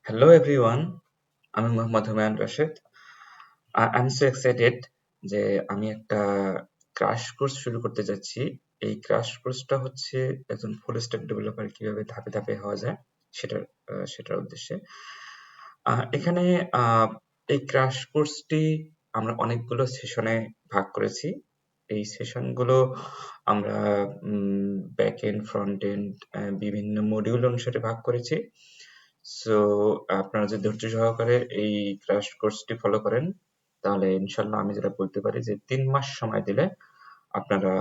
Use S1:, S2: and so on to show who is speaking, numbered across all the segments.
S1: Hello everyone, আমি Mohammad Humayun Rashid. I'm so excited যে আমি একটা ক্র্যাশ কোর্স শুরু করতে যাচ্ছি। এই ক্র্যাশ কোর্সটা হচ্ছে একজন ফুল স্ট্যাক ডেভেলপার কিভাবে ধাপে ধাপে হওয়া যায় সেটার উদ্দেশ্যে। এখানে এই ক্র্যাশ কোর্সটি আমরা অনেকগুলো সেশনে ভাগ করেছি। এই সেশনগুলো আমরা ব্যাক এন্ড ফ্রন্ট এন্ড বিভিন্ন মডিউল অনুসারে ভাগ করেছি। সো আপনারা যদি ধৈর্য সহকারে এই ক্র্যাশ কোর্সটি ফলো করেন তাহলে ইনশাল্লাহ আমি যেটা বলতে পারি যে 3 মাস সময় দিলে আপনারা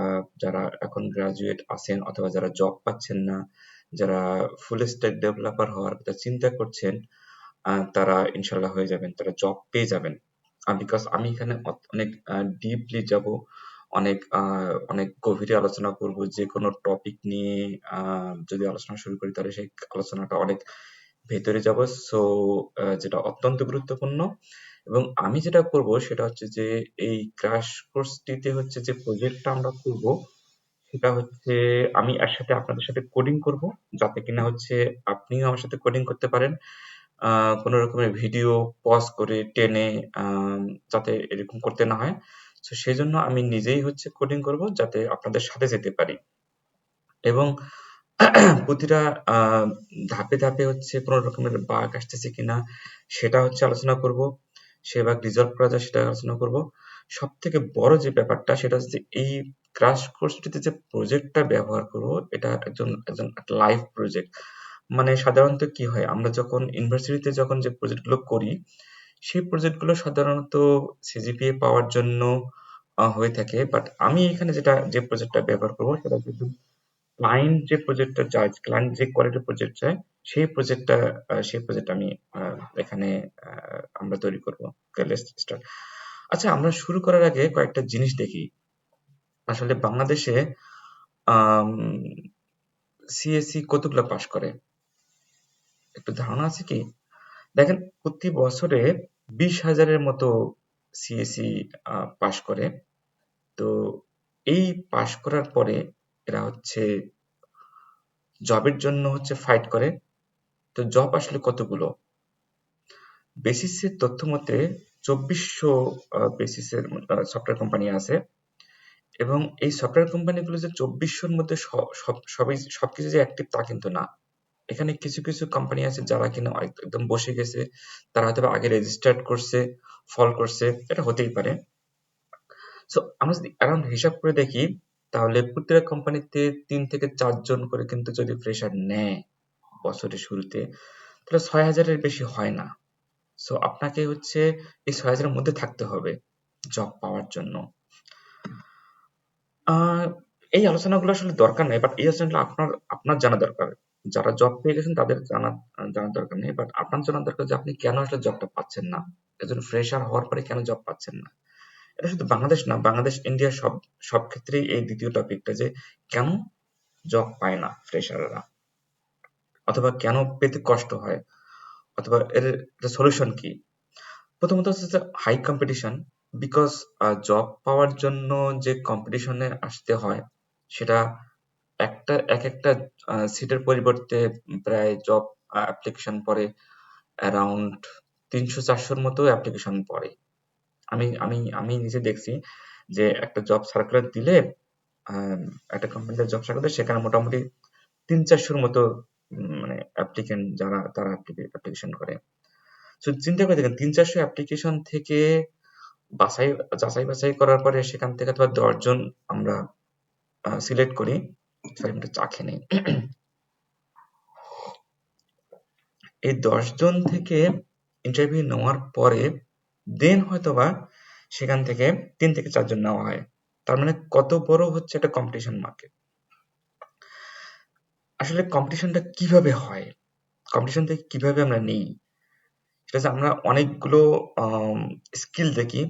S1: যারা এখন গ্রাজুয়েট আছেন অথবা যারা জব পাচ্ছেন না, যারা ফুল স্ট্যাক ডেভেলপার হওয়ার কথা চিন্তা করছেন, তারা ইনশাল্লাহ হয়ে যাবেন, তারা জব পেয়ে যাবেন। বিকজ আমি এখানে অনেক ডিপলি যাব, অনেক গভীরে আলোচনা করব। যে কোনো টপিক নিয়ে যদি আলোচনা শুরু করি তাহলে সেই আলোচনাটা অনেক ভেতরে যাব। সো যেটা অত্যন্ত গুরুত্বপূর্ণ। এবং আমি যেটা করব সেটা হচ্ছে যে এই ক্র্যাশ কোর্সটিতে হচ্ছে যে প্রজেক্টটা আমরা করব সেটা হচ্ছে আমি এর সাথে আপনাদের সাথে কোডিং করব, যাতে কিনা হচ্ছে আপনিও আমার সাথে কোডিং করতে পারেন। কোনো রকমের ভিডিও পজ করে টেনে যাতে এরকম করতে না হয়। সো সেজন্য আমি নিজেই হচ্ছে কোডিং করব যাতে আপনাদের সাথে যেতে পারি। এবং প্রতিটা ধাপে ধাপে হচ্ছে কোনো রকমের বাগ আসতেছে কিনা সেটা হচ্ছে আলোচনা করব। সে বাগ রিজলভ করা যায় সেটা আলোচনা করব। সব থেকে বড় যে ব্যাপারটা সেটা হচ্ছে এই ক্রাশ কোর্সটিতে যে প্রজেক্টটা ব্যবহার করব এটা একজন একজন লাইভ প্রজেক্ট। মানে সাধারণত কি হয়, আমরা যখন ইউনিভার্সিটিতে যখন যে প্রজেক্টগুলো করি সেই প্রজেক্টগুলো সাধারণত সিজিপিএ পাওয়ার জন্য হয়ে থাকে। বাট আমি এখানে যে প্রজেক্টটা ব্যবহার করব সেটা কিন্তু ক্লায়েন্ট যে প্রজেক্টটা চায়, ক্লায়েন্ট যে কোয়ালিটির প্রজেক্ট চায় সেই প্রজেক্ট আমি এখানে আমরা তৈরি করব। ওকে, লেটস স্টার্ট। আচ্ছা, আমরা শুরু করার আগে কয়েকটা জিনিস দেখি। আসলে বাংলাদেশে আম সিএসসি কতগুলো পাস করে? একটু ধারণা আছে কি? দেখেন, প্রতি বছরে 20,000-এর মতো সিএসসি পাস করে। তো এই পাস করার পরে এরা হচ্ছে জবের জন্য হচ্ছে ফাইট করে। তো জব আসলে কতগুলো? বেসিসের তথ্য মতে 2400 বেসিসের সফটওয়্যার কোম্পানি আছে। এবং এই সফটওয়্যার কোম্পানিগুলো যে 2400-র মধ্যে সবকিছু যে অ্যাক্টিভ তা কিন্তু না। এখানে কিছু কিছু কোম্পানি আছে যারা কিনা একদম বসে গেছে, তারা হয়তো আগে রেজিস্টার্ড করছে, ফল করছে, এটা হতেই পারে। সো আমরা যদি অ্যারাউন্ড হিসাব করে দেখি তাহলে প্রত্যেকটা কোম্পানিতে 3 থেকে 4 জন করে কিন্তু যদি ফ্রেশার নেয় বছরের শুরুতে, তাহলে 6,000-এর বেশি হয় না। সো আপনাকে হচ্ছে এই 6,000-এর মধ্যে থাকতে হবে জব পাওয়ার জন্য। এই আলোচনাগুলো আসলে দরকার নেই, বাট এই আলোচনাগুলো আপনার আপনার জানা দরকার। যারা জব পেয়ে গেছেন তাদের জানার দরকার নেই, বাট আপনার জানার দরকার যে আপনি কেন আসলে জবটা পাচ্ছেন না, একজন ফ্রেশার হওয়ার পরে কেন জব পাচ্ছেন না। এটা শুধু বাংলাদেশ না, বাংলাদেশ ইন্ডিয়া সব সব ক্ষেত্রেই এই দ্বিতীয় টপিকটা যে কেন জব পায় না ফ্রেশাররা, অথবা কেন পেতে কষ্ট হয়, অথবা এর সলিউশন কি। প্রথমত হচ্ছে হাই কম্পিটিশন। বিকজ জব পাওয়ার জন্য যে কম্পিটিশনে আসতে হয় সেটা এক একটা সিটের পরিবর্তে প্রায় জব অ্যাপ্লিকেশন পড়ে অ্যারাউন্ড 300-400-র মতো অ্যাপ্লিকেশন পড়ে। আমি আমি আমি নিজে দেখছি যে একটা জব সার্কুলার দিলে, একটা কোম্পানিতে জব সার্কুলার সেখানে মোটামুটি 300-400-র মতো মানে অ্যাপ্লিকেন্ট যারা তারা অ্যাপ্লিকেশন করে। সো চিন্তা করে দেখেন, 300-400 অ্যাপ্লিকেশন থেকে বাছাই যাচাই বাছাই করার পরে সেখান থেকে অথবা 10 জন আমরা সিলেক্ট করি। সরি, আমি একটু চা খেয়ে নিই। এই 10 জন থেকে ইন্টারভিউ নেওয়ার পরে দেন হয়তোবা সেখান থেকে 3 থেকে 4 জন নেওয়া হয়। তার মানে কত বড় হচ্ছে একটা কম্পিটিশন মার্কেট। আসলে কম্পিটিশনটা কিভাবে হয়, কম্পিটিশন থেকে কিভাবে আমরা নেই, সেটা হচ্ছে আমরা অনেকগুলো স্কিল দেখি,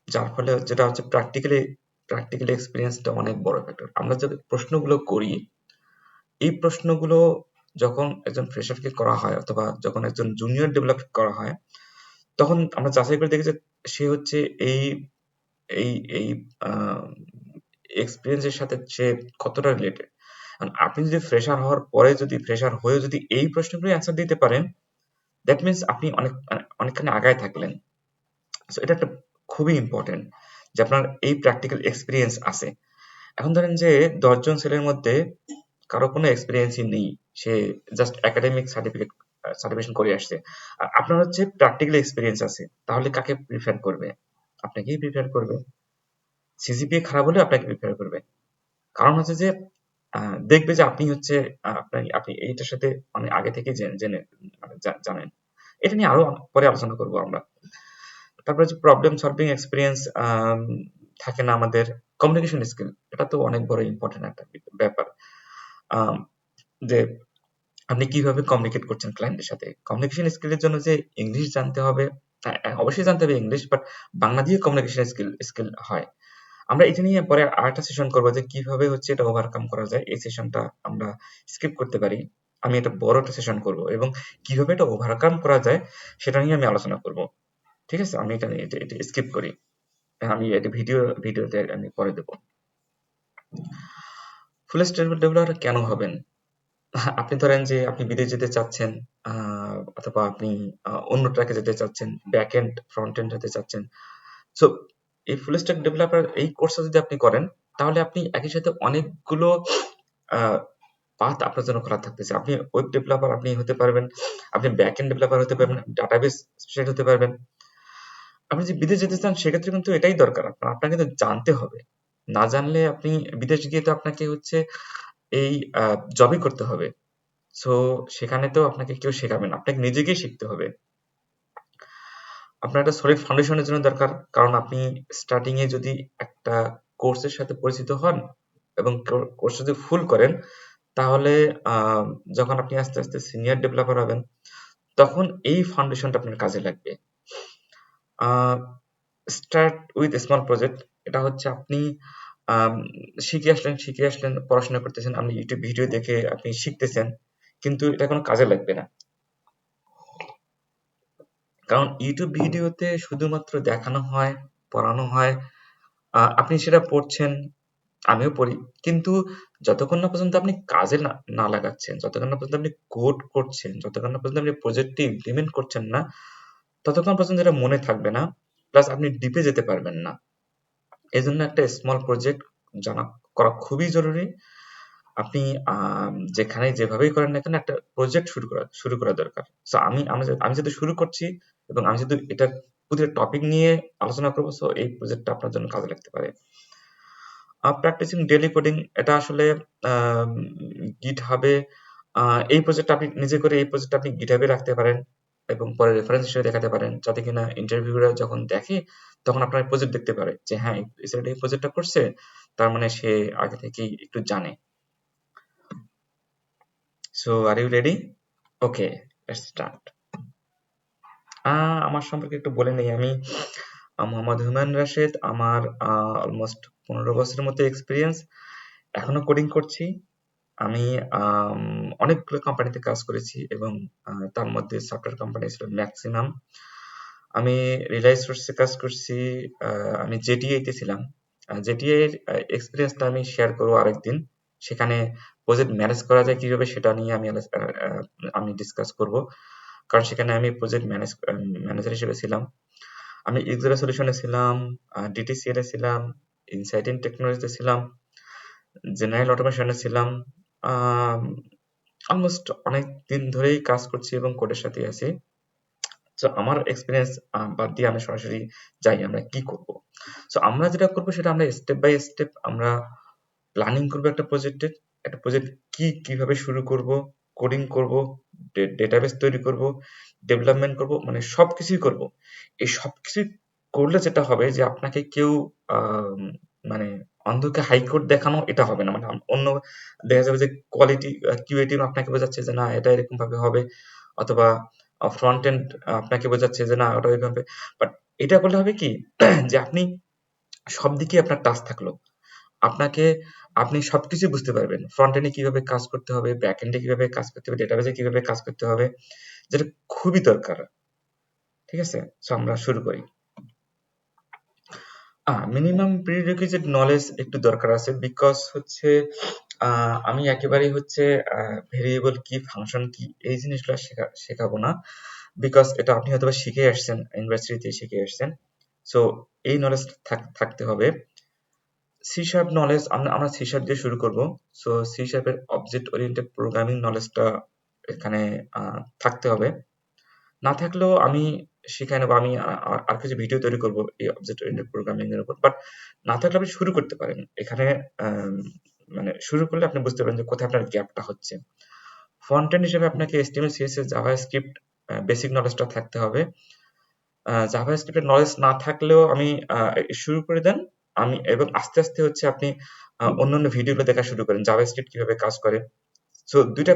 S1: যার ফলে যেটা হচ্ছে প্র্যাকটিক্যালি এক্সপিরিয়েন্সটা অনেক বড় ফ্যাক্টর। আমরা যে প্রশ্নগুলো করি এই প্রশ্নগুলো যখন একজন ফ্রেশারকে করা হয় অথবা যখন একজন জুনিয়র ডেভেলপ করা হয়, তখন আমরা যাচাই করে দেখি যে সে হচ্ছে এই এই এই এক্সপিরিয়েন্সের সাথে সে কতটা রিলেটেড। আপনি যদি ফ্রেশার হওয়ার পরে যদি ফ্রেশার হয়ে যদি এই প্রশ্নগুলো অ্যান্সার দিতে পারেন, দ্যাট মিনস আপনি অনেকখানি আগায় থাকলেন। সো এটা একটা খুবই ইম্পর্টেন্ট যে আপনার এই প্র্যাকটিক্যাল এক্সপিরিয়েন্স আছে। এখন ধরেন যে ১০ জন ছেলের মধ্যে কারো কোনো এক্সপিরিয়েন্সই নেই, সে জাস্ট একাডেমিক সার্টিফিকেশন করে আসছে, আর আপনার হচ্ছে প্র্যাকটিক্যাল এক্সপিরিয়েন্স আছে, তাহলে কাকে প্রিফার করবে? আপনাকেই প্রিফার করবে। সিজিপিএ খারাপ হলে আপনাকে প্রিফার করবে, কারণ হচ্ছে যে দেখবে যে আপনি হচ্ছে আপনি এইটার সাথে অনেক আগে থেকে জেনে মানে জানেন। এটা নিয়ে আরো পরে আলোচনা করব আমরা। তারপরে যে প্রবলেম সলভিং এক্সপিরিয়েন্স থাকে না আমাদের, কমিউনিকেশন স্কিল, এটা তো অনেক বড় ইম্পর্টেন্ট একটা ব্যাপার। আম, যে আপনি কিভাবে কমিউনিকেট করছেন ক্লায়েন্টের সাথে। কমিউনিকেশন স্কিলের জন্য যে ইংলিশ জানতে হবে, অবশ্যই জানতে হবে ইংলিশ, বাট বাংলা দিয়ে কমিউনিকেশন স্কিল হয়। আমরা এটা নিয়ে পরে আরেকটা সেশন করবো যে কিভাবে হচ্ছে এটা ওভারকাম করা যায়। এই সেশনটা আমরা স্কিপ করতে পারি, আমি এটা বড় একটা সেশন করব, এবং কিভাবে এটা ওভারকাম করা যায় সেটা নিয়ে আমি আলোচনা করব। ঠিক আছে, আমি এটা এটা স্কিপ করি, আমি এটা ভিডিওতে আমি পরে দেবো। ফুল স্ট্যাক ডেভেলপার কেন হবেন? আপনি ধরেন যে আপনি বিদেশ যেতে চাচ্ছেন, অথবা আপনি অন্য ট্র্যাকে যেতে চাচ্ছেন, ব্যাক এন্ড ফ্রন্ট এন্ড হতে চাচ্ছেন। সো এই ফুল স্ট্যাক ডেভেলপার এই কোর্সটা যদি আপনি করেন, তাহলে আপনি একই সাথে অনেকগুলো পাথ আপনার জন্য খোলা থাকতেছে। আপনি ওয়েব ডেভেলপার আপনি হতে পারবেন, আপনি ব্যাক এন্ড ডেভেলপার হতে পারবেন, ডাটাবেস স্পেশালিস্ট হতে পারবেন। আপনি যে বিদেশ যেতে চান সেক্ষেত্রে কিন্তু এটাই দরকার, আপনার কিন্তু জানতে হবে। না জানলে আপনি বিদেশ গিয়ে তো আপনাকে হচ্ছে এই জবই করতে হবে। সো সেখানে তো আপনাকে কেউ শেখাবে না, আপনাকে নিজেকেই শিখতে হবে। আপনার একটা সলিড ফাউন্ডেশনের জন্য দরকার, কারণ আপনি স্টার্টিং এ যদি একটা কোর্সের সাথে পরিচিত হন এবং কোর্স যদি ফুল করেন, তাহলে যখন আপনি আস্তে আস্তে সিনিয়র ডেভেলপার হবেন, তখন এই ফাউন্ডেশনটা আপনার কাজে লাগবে। স্টার্ট উইথ স্মল প্রজেক্ট, এটা হচ্ছে আপনি শিখে আসলেন, পড়াশোনা করতেছেন, আপনি ইউটিউব ভিডিও দেখে আপনি শিখতেছেন, কিন্তু এটা কোনো কাজে লাগবে না। কারণ ইউটিউব ভিডিওতে শুধুমাত্র দেখানো হয়, পড়ানো হয়, আপনি সেটা পড়ছেন, আমিও পড়ি, কিন্তু যতক্ষণ না পর্যন্ত আপনি কাজে না লাগাচ্ছেন, যতক্ষণ না পর্যন্ত আপনি কোড করছেন, যতক্ষণ না পর্যন্ত আপনি প্রজেক্টটি ইমপ্লিমেন্ট করছেন না, ততক্ষণ পর্যন্ত এটা মনে থাকবে না, প্লাস আপনি ডিপে যেতে পারবেন না। এই জন্য একটা স্মল প্রজেক্ট জানা করা খুবই জরুরি। আপনি যেখানে যেভাবেই করেন না কেন, একটা প্রজেক্ট শুরু করা দরকার। সো আমি যেহেতু শুরু করছি এবং আমি যেহেতু এটার প্রতিটা টপিক নিয়ে আলোচনা করবো, সো এই প্রজেক্টটা আপনার জন্য কাজে লাগতে পারে। প্র্যাকটিসিং ডেইলি কোডিং, এটা আসলে গিটহাবে এই প্রজেক্ট আপনি নিজে করে এই প্রজেক্ট আপনি গিটহাবে রাখতে পারেন এবং পরে রেফারেন্স হিসেবে দেখাতে পারেন, যাতে কিনা ইন্টারভিউরা যখন দেখে তখন আপনার প্রজেক্ট দেখতে পারে যে হ্যাঁ, এই ছেলেটা এই প্রজেক্টটা করছে, তার মানে সে আগে থেকেই একটু জানে। So are you ready? Okay, let's start. আমার সম্পর্কে একটু বলে নেই। আমি মোহাম্মদ হুমায়ুন রাশেদ। আমার অলমোস্ট 15 বছরের মতো এক্সপিরিয়েন্স, এখনো কোডিং করছি। আমি অনেকগুলো কোম্পানিতে কাজ করেছি এবং তার মধ্যে সফটওয়্যার কোম্পানি ছিল ম্যাক্সিমাম। আমি রিলায়েন্স সোর্সে কাজ করছি, আমি জেটিএ তে ছিলাম। জেটিএ এর এক্সপিরিয়েন্সটা আমি শেয়ার করবো আরেকদিন। সেখানে প্রজেক্ট ম্যানেজ করা যায় কিভাবে সেটা নিয়ে আমি ডিসকাস করব, কারণ সেখানে আমি প্রজেক্ট ম্যানেজার হিসেবে ছিলাম। আমি এক্সেরা সলিউশনে ছিলাম, ডিটিসিএল এ ছিলাম, ইনসাইট ইন টেকনোলজিতে ছিলাম, জেনারেল অটোমেশনে ছিলাম। অলমোস্ট অনেক দিন ধরেই কাজ করছি এবং কোডের সাথে আছি। সো আমার এক্সপিরিয়েন্স বাদ দিয়ে আমি সরাসরি যাই আমরা কি করব। সো আমরা যেটা করবো সেটা আমরা স্টেপ বাই স্টেপ আমরা প্ল্যানিং করবো একটা প্রজেক্টের। একটা প্রজেক্ট কিভাবে শুরু করব, কোডিং করব, ডেটাবেস তৈরি করব, ডেভেলপমেন্ট করব, মানে সবকিছুই করব। এই সবকিছু করলে যেটা হবে যে আপনাকে কেউ মানে অন্ধকে হাইকোর্ট দেখানো এটা হবে না। মানে অন্য দেখা যাবে যে কোয়ালিটি কিউএ টিম আপনাকে বোঝাচ্ছে যে না এটা এরকম ভাবে হবে, অথবা ফ্রন্ট এন্ড আপনাকে বোঝাচ্ছে যে না ওটা ওইভাবে। বাট এটা করলে হবে কি যে আপনি সব দিকে আপনার টাচ থাকলো, আপনাকে আপনি সবকিছু বুঝতে পারবেন। ফ্রন্ট এন্ডে কিভাবে কাজ করতে হবে, ব্যাক এন্ডে কিভাবে কাজ করতে হবে, ডেটাবেসে কিভাবে কাজ করতে হবে, যেটা খুবই দরকার। ঠিক আছে, সো আমরা শুরু করি। মিনিমাম প্রিরিকুইজিট নলেজ একটু দরকার আছে, বিকজ হচ্ছে আমি একেবারেই হচ্ছে ভেরিয়েবল কি, ফাংশন কি, এই জিনিসগুলো শেখাবো না। বিকজ এটা আপনি হয়তো শিখে আসছেন, ইউনিভার্সিটিতে শিখে আসছেন। সো এই নলেজ থাকতে হবে। সি শার্প নলেজ আমরা সি শার্প দিয়ে শুরু করব। সো সি শার্পের অবজেক্ট ওরিয়েন্টেড প্রোগ্রামিং নলেজটা এখানে থাকতে হবে। না থাকলেও আমি শিখাই নেবো। আমি আর কিছু ভিডিও তৈরি করব এই অবজেক্ট ওরিয়েন্টেড প্রোগ্রামিং এর উপর। বাট না থাকলে আপনি শুরু করতে পারেন। এখানে আম, মানে শুরু করলে আপনি বুঝতে পারেন যে কোথায় আপনার গ্যাপটা হচ্ছে। ফ্রন্ট এন্ড হিসেবে আপনাকে HTML, CSS, জাভাস্ক্রিপ্ট বেসিক নলেজটা থাকতে হবে। জাভাস্ক্রিপ্টের নলেজ না থাকলেও আমি শুরু করে দেন। এবং আস্তে আস্তে হচ্ছে আপনি অন্যান্য ভিডিওগুলো দেখা শুরু করেন জাভাস্ক্রিপ্ট কিভাবে কাজ করে। সো দুইটা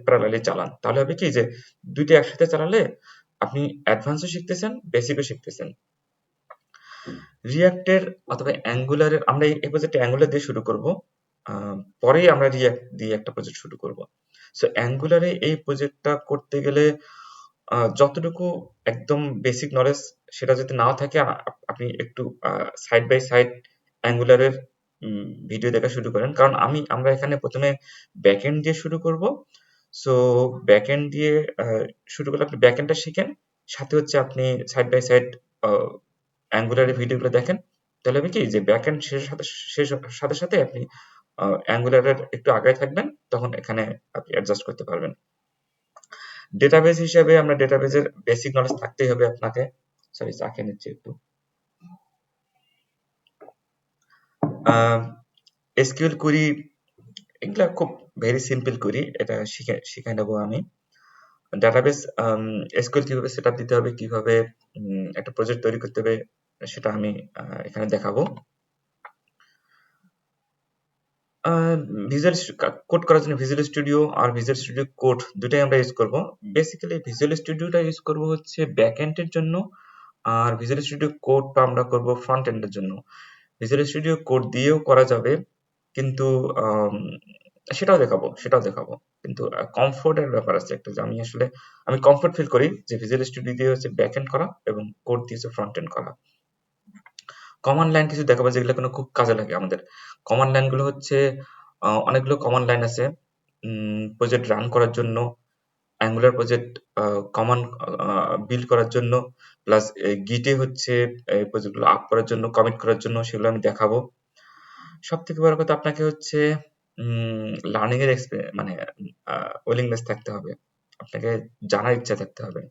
S1: প্যারালালি চালান। তাহলে হবে কি যে দুইটা একসাথে চালালে আপনি অ্যাডভান্সও শিখতেছেন, বেসিকও শিখতেছেন। রিয়াক্টের অথবা অ্যাঙ্গুলারের আমরা এই প্রজেক্টে অ্যাঙ্গুলার দিয়ে শুরু করব। পরেই আমরা রিয়াক্ট দিয়ে একটা প্রজেক্ট শুরু করব। সো অ্যাঙ্গুলারে এই প্রজেক্টটা করতে গেলে যতটুকু একদম বেসিক নলেজ সেটা যদি নাও থাকে আপনি একটু সাইড বাই সাইড অ্যাঙ্গুলারের ভিডিও দেখা শুরু করেন। কারণ আমরা এখানে প্রথমে ব্যাকএন্ড দিয়ে শুরু করব। সো ব্যাকএন্ড দিয়ে শুরু করলে আপনি ব্যাকএন্ডটা শিখেন, সাথে হচ্ছে আপনি সাইড বাই সাইড অ্যাঙ্গুলারের ভিডিওগুলো দেখেন। তাহলে হবে কি যে ব্যাকএন্ড শেষের সাথে সাথে আপনি অ্যাঙ্গুলারের একটু আগায় থাকবেন, তখন এখানে আপনি অ্যাডজাস্ট করতে পারবেন। ডেটাবেস হিসেবে আমরা ডেটাবেসের বেসিক নলেজ থাকতেই হবে আপনাকে। সরি, চা খেয়ে নিচ্ছি একটু। এসকিউএল কুইরি এগুলা খুব ভেরি সিম্পল কুইরি, এটা শিখে নেবো আমি। ডাটাবেস এসকিউএল কিভাবে সেটআপ দিতে হবে, কিভাবে একটা প্রজেক্ট তৈরি করতে হবে, সেটা আমি এখানে দেখাবো। ভিজুয়াল কোড করার জন্য ভিজুয়াল স্টুডিও আর ভিজুয়াল স্টুডিও কোড দুটাই আমরা ইউজ করব। বেসিক্যালি ভিজুয়াল স্টুডিওটা ইউজ করব হচ্ছে ব্যাক এন্ডের জন্য, আর ভিজুয়াল স্টুডিও কোডটা আমরা করব ফ্রন্ট এন্ডের জন্য। ভিজুয়াল স্টুডিও কোড দিয়েও করা যাবে, কিন্তু সেটাও দেখাবো। কিন্তু কমফোর্টের ব্যাপার আছে একটা, যে আমি কমফোর্ট ফিল করি যে ভিজুয়াল স্টুডিও দিয়ে হচ্ছে ব্যাক এন্ড করা এবং কোড দিয়ে হচ্ছে ফ্রন্ট এন্ড করা। কমান্ড লাইন কিছু দেখাবো যেগুলো কোনো খুব কাজে লাগে আমাদের। কমান্ড লাইন গুলো হচ্ছে অনেকগুলো কমান্ড লাইন আছে প্রজেক্ট রান করার জন্য, অ্যাঙ্গুলার প্রজেক্ট কমান্ড বিল্ড করার জন্য, প্লাস গিটে হচ্ছে প্রজেক্টগুলো আপ করার জন্য, কমিট করার জন্য, সেগুলো আমি দেখাবো। সব থেকে বড় কথা আপনাকে হচ্ছে লার্নিং এর মানে উইলিংনেস থাকতে হবে, আপনাকে জানার ইচ্ছা থাকতে হবে।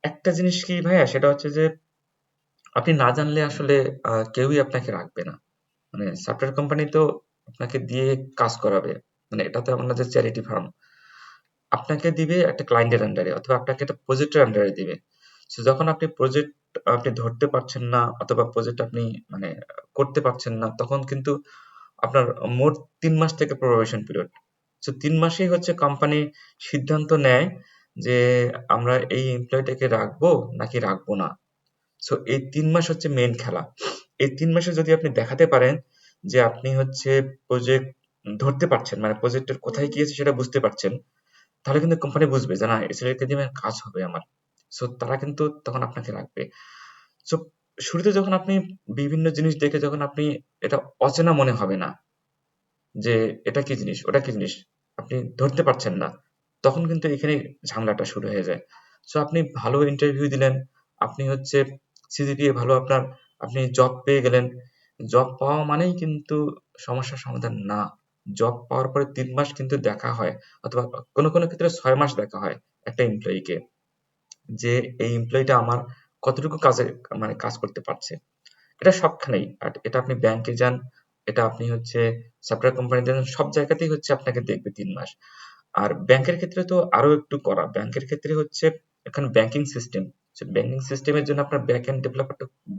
S1: একটা জিনিস কি ভাইয়া, সেটা হচ্ছে যে আপনি না জানলে আসলে কেউই আপনাকে রাখবে না। মানে সফটওয়্যার কোম্পানি তো আপনাকে দিয়ে কাজ করাবে, মানে এটা তো আমাদের চ্যারিটি ফার্ম। আপনাকে দিবে একটা ক্লায়েন্টের আন্ডারে, অথবা আপনাকে একটা প্রজেক্টের আন্ডারে দিবে। সো যখন আপনি ধরতে পারছেন না, অথবা প্রজেক্ট আপনি মানে করতে পারছেন না, তখন কিন্তু আপনার মোট ৩ মাস থেকে প্রবাবেশন পিরিয়ড। সো ৩ মাসেই হচ্ছে কোম্পানি সিদ্ধান্ত নেয় যে আমরা এই এমপ্লয়িটাকে রাখবো নাকি রাখবো না। সো এই ৩ মাস হচ্ছে মেন খেলা। এই ৩ মাসে যদি আপনি দেখাতে পারেন যে আপনি হচ্ছে প্রজেক্ট ধরতে পারছেন, মানে প্রজেক্টের কোথায় গিয়েছে সেটা বুঝতে পারছেন, তাহলে কিন্তু কোম্পানি বুঝবে যে না, এই ছেলেকে দিয়ে কাজ হবে আমার। সো তারা কিন্তু তখন আপনাকে রাখবে। সো শুরুতে যখন আপনি বিভিন্ন জিনিস দেখে যখন আপনি এটা অচেনা মনে হবে না, যে এটা কি জিনিস ওটা কি জিনিস আপনি ধরতে পারছেন না, তখন কিন্তু এখানে ঝামেলাটা শুরু হয়ে যায়। সো আপনি ভালো ইন্টারভিউ দিলেন, আপনি হচ্ছে সিজিপিএ ভালো আপনার, আপনি জব পেয়ে গেলেন। জব পাওয়া মানেই কিন্তু সমস্যার সমাধান না। জব পাওয়ার পরে ৩ মাস কিন্তু দেখা হয়, অথবা কোনো কোনো ক্ষেত্রে ৬ মাস দেখা হয় একটা এমপ্লয়িকে, যে এই এমপ্লয়িটা আমার কতটুকু মানে কাজ করতে পারছে। এটা সবখানেই, আর এটা আপনি ব্যাংকে যান, এটা আপনি হচ্ছে সফটওয়্যার কোম্পানিতে যান, সব জায়গাতেই হচ্ছে আপনাকে দেখবে ৩ মাস। আর ব্যাংকের ক্ষেত্রে তো আরো একটু করা। ব্যাংকের ক্ষেত্রে হচ্ছে এখন ব্যাংকিং সিস্টেম, ব্যাংকিং সিস্টেমের জন্য আপনার ব্যাক এন্ড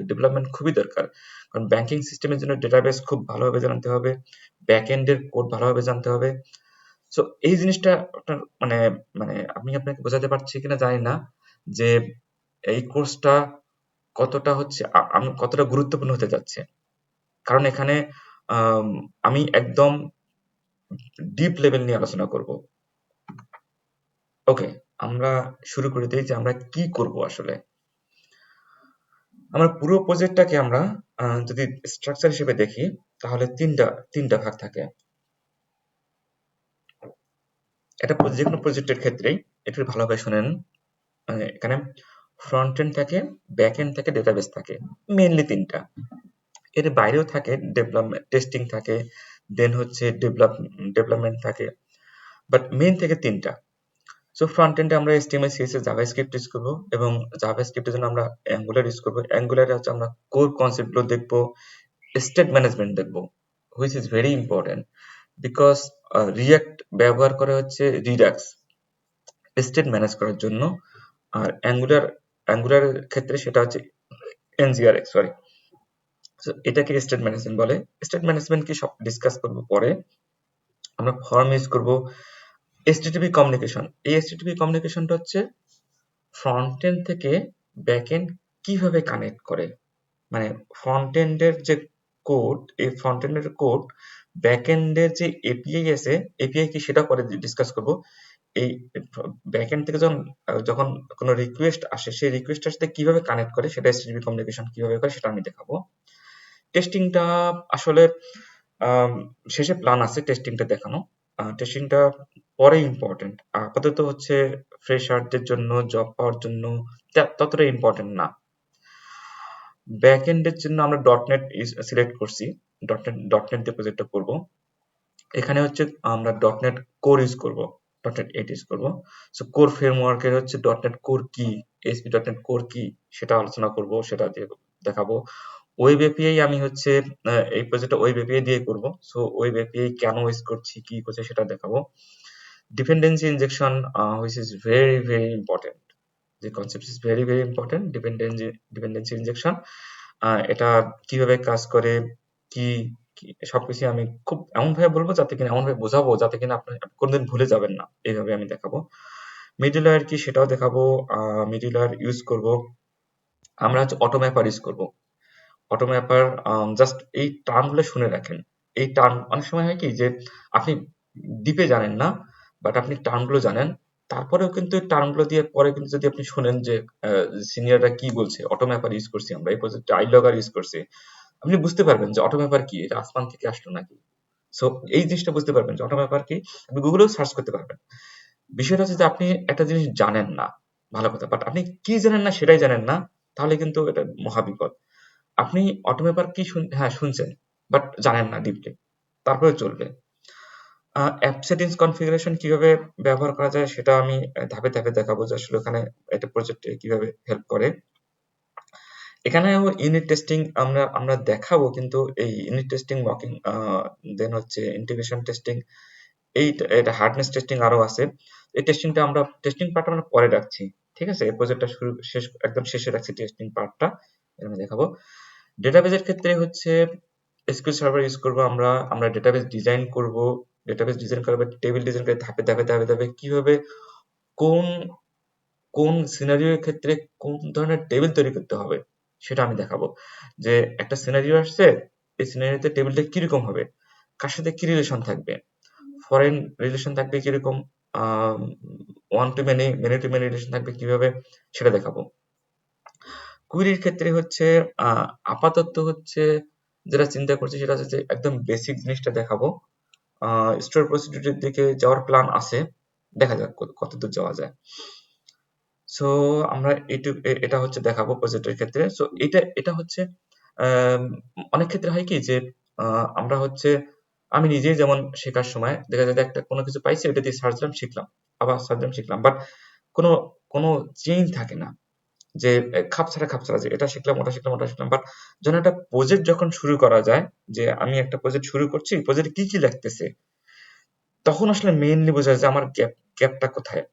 S1: ডেভেলপমেন্ট খুবই দরকার। কারণ ব্যাংকিং সিস্টেমের জন্য ডেটাবেস খুব ভালোভাবে জানতে হবে, ব্যাক এন্ডের কোড ভালোভাবে জানতে হবে। সো এই জিনিসটা আপনার মানে মানে আমি আপনাকে বোঝাতে পারছি কিনা জানি না, যে এই কোর্সটা কতটা হচ্ছে আমি কতটা গুরুত্বপূর্ণ হতে যাচ্ছে। কারণ এখানে আম, আমি একদম ডিপ লেভেল নিয়ে আলোচনা করব। ওকে, আমরা শুরু করে দিই যে আমরা কি করব আসলে। আমরা পুরো প্রজেক্টটাকে আমরা যদি স্ট্রাকচার হিসেবে দেখি, তাহলে তিনটা ভাগ থাকে। এটা যে কোনো প্রজেক্টের ক্ষেত্রেই একটু ভালোভাবে শুনেন। এখানে ফ্রন্ট এন্ড থাকে, ব্যাক এন্ড থাকে, ডেটাবেস থাকে, মেইনলি তিনটা। এর বাইরেও থাকে ডেভেলপমেন্ট, টেস্টিং থাকে, দেন হচ্ছে ডেভেলপমেন্ট থাকে, বাট মেইন থেকে তিনটা। সো ফ্রন্ট এন্ডে আমরা HTML, CSS, জাভাস্ক্রিপ্ট ইউজ করবো, এবং জাভাস্ক্রিপ্টের জন্য আমরা অ্যাঙ্গুলার ইউজ করবো। অ্যাঙ্গুলারে হচ্ছে আমরা কোর কনসেপ্টগুলো দেখবো, স্টেট ম্যানেজমেন্ট দেখবো, which is very important, because react ব্যবহার করা হচ্ছে রিডাক্স স্টেট ম্যানেজ করার জন্য, আর অ্যাঙ্গুলারের ক্ষেত্রে সেটা হচ্ছে NGRX, সরি। সো এটাকে স্টেট ম্যানেজমেন্ট বলে। স্টেট ম্যানেজমেন্ট কি সব ডিসকাস করবো পরে। আমরা ফর্ম ইউজ করবো, HTTP কমিউনিকেশন। এই HTTP কমিউনিকেশনটা হচ্ছে ফ্রন্ট এন্ড থেকে ব্যাক এন্ড কিভাবে কানেক্ট করে, মানে ফ্রন্ট এন্ডের যে কোড, এই ফ্রন্ট এন্ডের কোড ব্যাক এন্ডের যে এপিআই আছে, এপিআই কি সেটা পরে ডিসকাস করব। এই ব্যাক এন্ড থেকে যখন কোনো রিকোয়েস্ট আসে, সেই রিকোয়েস্টের সাথে কিভাবে কানেক্ট করে, সেটা HTTP কমিউনিকেশন কিভাবে করে সেটা আমি দেখাবো। টেস্টিংটা আসলে শেষে প্ল্যান আছে টেস্টিংটা দেখানো। টেস্টিংটা পরে ইম্পর্টেন্ট, আপাতত হচ্ছে ফ্রেশারদের জন্য, জব পাওয়ার জন্য ততটা ইম্পর্টেন্ট না। ব্যাক এন্ডের জন্য আমরা ডটনেট সিলেক্ট করছি, ডটনেট দিয়ে প্রজেক্টটা করব। এখানে হচ্ছে আমরা ডটনেট কোর ইউজ করব, ডটনেট 8 ইউজ করব। সো কোর ফ্রেমওয়ার্কের হচ্ছে ডটনেট কোর কি, এসপি ডটনেট কোর কি, সেটা আলোচনা করব, সেটা দিয়ে দেখাবো। ওয়েব এপিআই আমি হচ্ছে এই প্রজেক্টটা ওয়েব এপিআই দিয়ে করব। সো ওয়েব এপিআই কেন ইউজ করছি, কি করছে সেটা দেখাবো। Dependency injection, which is very very important, যে concept is very very important. Dependency injection এটা কিভাবে কাজ করে, কি সবকিছু আমি খুব এমন ভাবে বলবো যাতে কিনা, এমন ভাবে বোঝাবো যাতে কিনা আপনি কোনোদিন ভুলে যাবেন না, এইভাবে আমি দেখাবো। মিডলওয়্যার কি সেটাও দেখাবো। মিডলওয়্যার ইউজ করব আমরা, হচ্ছে অটোম্যাপার ইউজ করব। অটোম্যাপার, জাস্ট এই টার্মগুলো শুনে রাখেন। এই টার্ম অনেক সময় হয় কি যে আপনি ডিপে জানেন না, বাট আপনি টার্মগুলো জানেন, তারপরেও কিন্তু এই টার্মগুলো দিয়ে পরে কিন্তু যদি আপনি শুনেন যে সিনিয়ররা কি বলছে, অটোম্যাপার ইউজ করছি আমরা এই প্রজেক্টে, আইলগার ইউজ করছি, আপনি বুঝতে পারবেন যে অটোম্যাপার কি, এটা আসমান থেকে আসলো নাকি। সো এই জিনিসটা বুঝতে পারবেন যে অটোম্যাপার কি, আপনি গুগলেও সার্চ করতে পারবেন। বিষয়টা হচ্ছে যে আপনি একটা জিনিস জানেন না, ভালো কথা, বাট আপনি কি জানেন না সেটাই জানেন না, তাহলে কিন্তু এটা মহাবিপদ। আপনি অটোম্যাপার কি হ্যাঁ শুনছেন, বাট জানেন না ডিপলি, তারপরে চলবে। অ্যাপ সেটিংস কনফিগারেশন কিভাবে ব্যবহার করা যায় সেটা আমি ধাপে ধাপে দেখাবো, যে আসলে ওখানে এটা প্রজেক্টে কিভাবে হেল্প করে। এখানেও ইউনিট টেস্টিং আমরা দেখাবো, কিন্তু এই ইউনিট টেস্টিং, মকিং, দেন হচ্ছে ইন্টিগ্রেশন টেস্টিং, এটা হার্ডনেস টেস্টিং আরো আছে। এই টেস্টিং পার্ট আমরা পরে রাখছি, ঠিক আছে। এই প্রজেক্টটা একদম শেষে রাখছি টেস্টিং পার্টটা, আমি দেখাবো। ডেটাবেজের ক্ষেত্রে হচ্ছে এসকিউএল সার্ভার ইউজ করব আমরা ডেটাবেস ডিজাইন করব, ডেটাবেস ডিজাইন করবে, টেবিল ডিজাইন করে ধাপে ধাপে ধাপে ধাপে কিভাবে কোন কোন সিনারিওর ক্ষেত্রে কোন ধরনের টেবিল তৈরি করতে হবে সেটা আমি দেখাবো। যে একটা সিনারিও আসছে, এই সিনারিওতে টেবিলটা কিরকম হবে, কার সাথে কি রিলেশন থাকবে, ফরেন রিলেশন থাকবে কিরকম, one to many, many to many relation থাকবে কিভাবে, সেটা দেখাবো। কুইরির ক্ষেত্রে হচ্ছে আপাতত হচ্ছে যেটা চিন্তা করছি সেটা হচ্ছে যে একদম বেসিক জিনিসটা দেখাবো। স্টোর প্রসিডিউরের দিকে যাওয়ার প্ল্যান আছে, দেখা যাক কতদূর যাওয়া যায়। সো আমরা এটা হচ্ছে দেখাবো প্রজেক্টের ক্ষেত্রে। সো এটা হচ্ছে অনেক ক্ষেত্রে হয় কি যে আমরা হচ্ছে, আমি নিজেই যেমন শেখার সময় দেখা যায় যে একটা কোনো কিছু পাইছি, ওটা দিয়ে সার্চ দিলাম, শিখলাম, আবার সার্চ দিলাম, শিখলাম, বাট কোনো কোনো চেইন থাকে না, যে খাপছাড়া যে এটা শিখলাম, ওটা শিখলাম, ওটা শিখলাম, বাট যখন একটা প্রজেক্ট যখন শুরু করা যায়, যে আমি একটা প্রজেক্ট শুরু করছি, প্রজেক্টে কি কি লাগতেছে, তখন আসলে মেইনলি বোঝা যায় যে আমার গ্যাপটা কোথায়।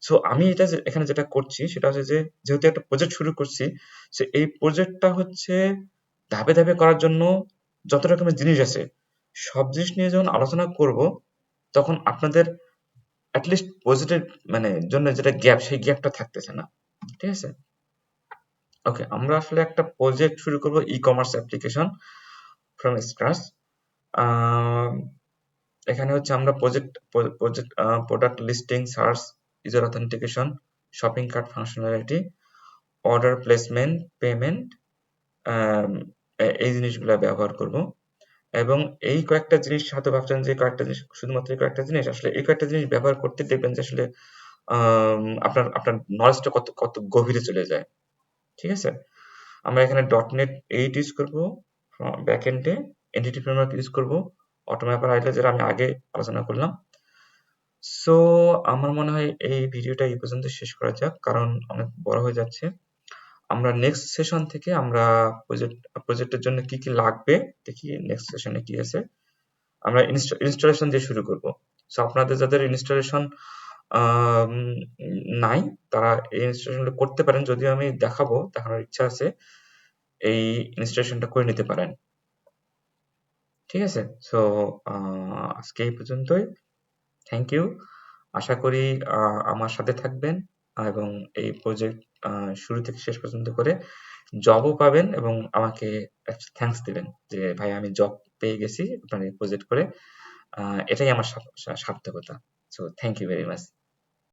S1: সো আমি এখানে যেটা করছি সেটা হচ্ছে যে যেহেতু একটা প্রজেক্ট শুরু করছি, সো এই প্রজেক্টটা হচ্ছে ধাপে ধাপে করার জন্য যত রকমের জিনিস আছে, সব জিনিস নিয়ে যখন আলোচনা করব, তখন আপনাদের অ্যাটলিস্ট প্রজেক্টের মানে জন্য যেটা গ্যাপ, সেই গ্যাপটা থাকতেছে না, ঠিক আছে। ওকে, আমরা আসলে একটা প্রজেক্ট শুরু করব, e commerce application from scratch. এখানে হচ্ছে আমরা project product listing, search, user authentication, shopping cart functionality, order placement, payment, এই জিনিসগুলো ব্যবহার করব। এবং এই কয়েকটা জিনিস, হয়তো ভাবছেন যে কয়েকটা জিনিস, শুধুমাত্র এই কয়েকটা জিনিস, আসলে এই কয়েকটা জিনিস ব্যবহার করতে দেখবেন যে আসলে আপনার আপনার নলেজটা কত কত গভীরে চলে যায়। ঠিক আছে? আমরা এখানে .NET 8 ইউজ করব ব্যাক এন্ডে, এন্টিটি ফ্রেমওয়ার্ক ইউজ করব, অটোম্যাপর আইডিয়া যেটা আমি আগে আলোচনা করলাম। সো আমার মনে হয় এই ভিডিওটা এই পর্যন্ত শেষ করা যাক, কারণ অনেক বড় হয়ে যাচ্ছে। আমরা নেক্সট সেশন থেকে আমরা প্রজেক্টের জন্য কি কি লাগবে দেখি, নেক্সট সেশনে কি আছে। আমরা ইনস্টলেশন দিয়ে শুরু করব। সো আপনাদের যাদের ইনস্টলেশন নাই, তারা এই ইনস্টলেশনটা করতে পারেন। যদিও আমি দেখানোর ইচ্ছা আছে, এই ইনস্টলেশনটা করে নিতে পারেন। ঠিক আছে? সো আজকে এই পর্যন্তই। Thank you. আশা করি আমার সাথে থাকবেন এবং এই প্রজেক্ট শুরু থেকে শেষ পর্যন্ত করে জবও পাবেন এবং আমাকে থ্যাঙ্কস দিবেন যে ভাই আমি জব পেয়ে গেছি আপনার এই প্রজেক্ট করে। এটাই আমার সার্থকতা। So thank you very much.